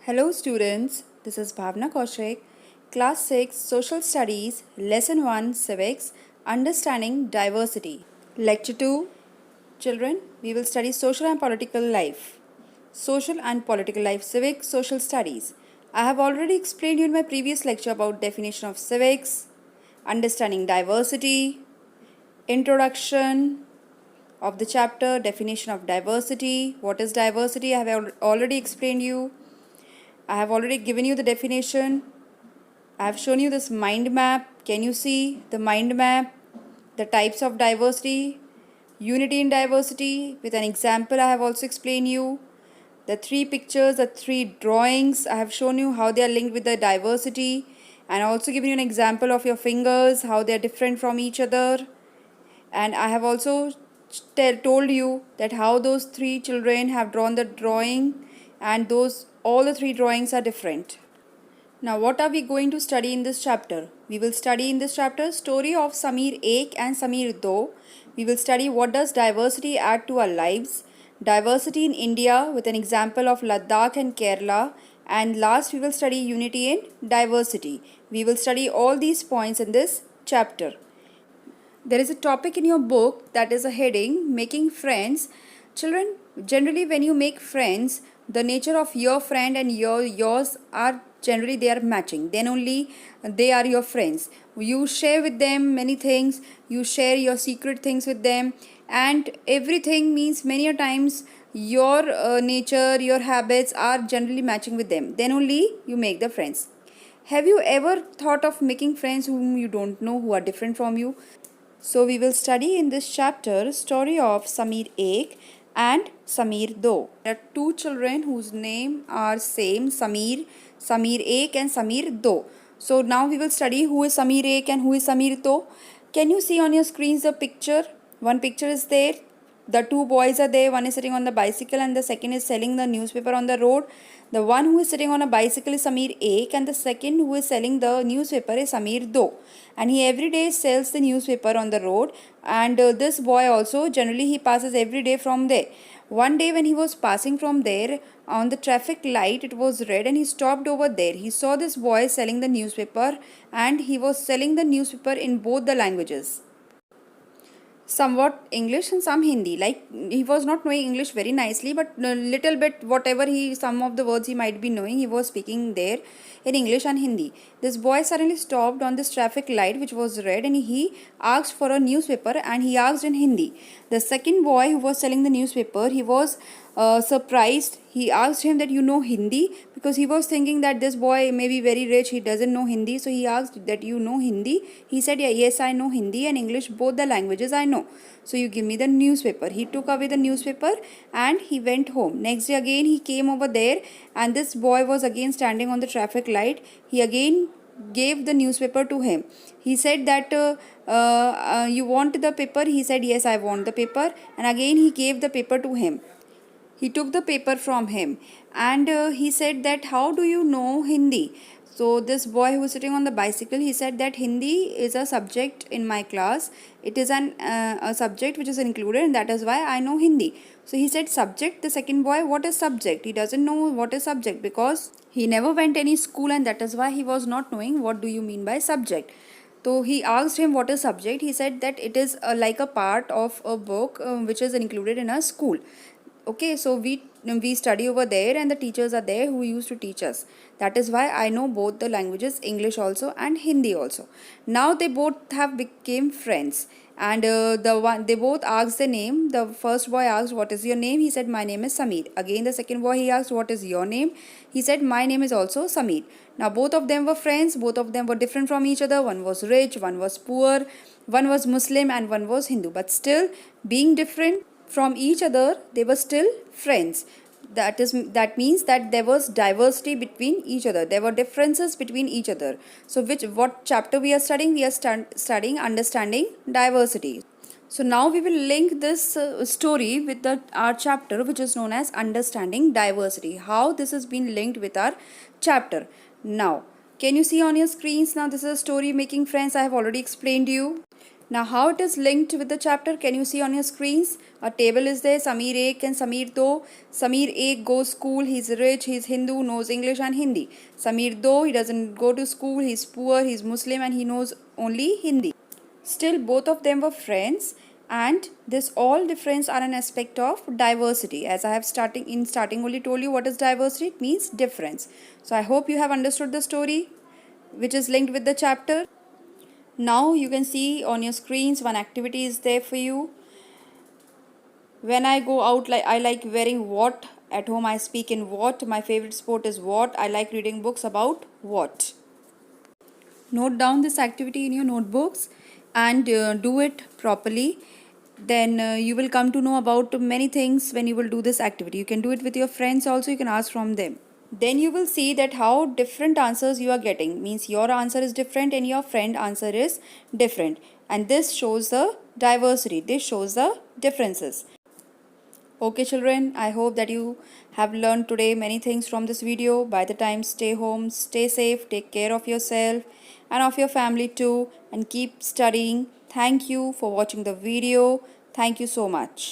Hello students, this is Bhavna Kaushik, Class 6 Social Studies, Lesson 1 Civics, Understanding Diversity. Lecture 2, children, we will study social and political life. Social and political life, civics, social studies. I have already explained you in my previous lecture about definition of civics, understanding diversity, introduction of the chapter, definition of diversity. What is diversity? I have already explained you. I have already given you the definition. I have shown you this mind map. Can you see the mind map? The types of diversity, unity in diversity. With an example, I have also explained you the three pictures, the three drawings. I have shown you how they are linked with the diversity, and also given you an example of your fingers, how they are different from each other. And I have also told you that how those three children have drawn the drawing, and those all the three drawings are different. Now what are we going to study in this chapter? We will study in this chapter story of Sameer Ek and Sameer Do. We will study what does diversity add to our lives, diversity in India with an example of Ladakh and Kerala, and last we will study unity in diversity. We will study all these points in this chapter. There is a topic in your book that is a heading, making friends. Children, generally when you make friends, the nature of your friend and yours are generally they are matching. Then only they are your friends. You share with them many things. You share your secret things with them, and everything means many a times your nature, your habits are generally matching with them. Then only you make the friends. Have you ever thought of making friends whom you don't know, who are different from you? So we will study in this chapter story of Sameer Ek and Sameer Do. There are two children whose name are same, Sameer Ek and Sameer Do. So now we will study who is Sameer Ek and who is Sameer Do. Can you see on your screens the picture? One picture is there. The two boys are there. One is sitting on the bicycle and the second is selling the newspaper on the road. The one who is sitting on a bicycle is Sameer Ek, and the second who is selling the newspaper is Sameer Do. And he every day sells the newspaper on the road, and this boy also generally he passes every day from there. One day when he was passing from there on the traffic light, it was red and he stopped over there. He saw this boy selling the newspaper, and he was selling the newspaper in both the languages, somewhat English and some Hindi. Like he was not knowing English very nicely, but a little bit whatever some of the words he might be knowing, he was speaking there in English and Hindi. This boy suddenly stopped on this traffic light which was red, and he asked for a newspaper, and he asked in Hindi. The second boy who was selling the newspaper, he was surprised. He asked him that you know Hindi, because he was thinking that this boy may be very rich, he doesn't know Hindi. So he asked that you know Hindi. He said, yeah, yes, I know Hindi and English, both the languages I know. So you give me the newspaper. He took away the newspaper and he went home. Next day again he came over there, and this boy was again standing on the traffic light. He again gave the newspaper to him. He said that you want the paper? He said, yes, I want the paper. And again he gave the paper to him. He took the paper from him, and he said that how do you know Hindi? So this boy who was sitting on the bicycle, he said that Hindi is a subject in my class. It is a subject which is included, and that is why I know Hindi. So he said subject. The second boy, what is subject? He doesn't know what is subject because he never went any school, and that is why he was not knowing what do you mean by subject. So he asked him what is subject. He said that it is like a part of a book which is included in a school. Okay, so we study over there, and the teachers are there who used to teach us. That is why I know both the languages, English also and Hindi also. Now they both have became friends, and they both asked the name. The first boy asked, what is your name? He said, my name is Sameer. Again the second boy, he asked, what is your name? He said, my name is also Sameer. Now both of them were friends. Both of them were different from each other. One was rich, one was poor, one was Muslim, and one was Hindu. But still, being different from each other, they were still friends. That means that there was diversity between each other. There were differences between each other. So what chapter we are studying? We are studying understanding diversity. So now we will link this story with our chapter, which is known as understanding diversity. How this has been linked with our chapter. Now, can you see on your screens? Now this is a story, making friends. I have already explained to you. Now how it is linked with the chapter, can you see on your screens? A table is there. Sameer 1 and Sameer 2. Sameer 1 goes school, he's rich, he's Hindu, knows English and Hindi. Sameer 2, he doesn't go to school, he's poor, he's Muslim and he knows only Hindi. Still both of them were friends, and this all difference are an aspect of diversity. As I have starting only told you what is diversity, it means difference. So I hope you have understood the story which is linked with the chapter. Now you can see on your screens one activity is there for you. When I go out, I like wearing what, at home I speak in what, my favorite sport is what, I like reading books about what. Note down this activity in your notebooks and do it properly. Then you will come to know about many things when you will do this activity. You can do it with your friends also, you can ask from them. Then you will see that how different answers you are getting, means your answer is different and your friend answer is different, and this shows the diversity, this shows the differences. Okay children, I hope that you have learned today many things from this video. By the time, stay home, stay safe, take care of yourself and of your family too, and keep studying. Thank you for watching the video. Thank you so much.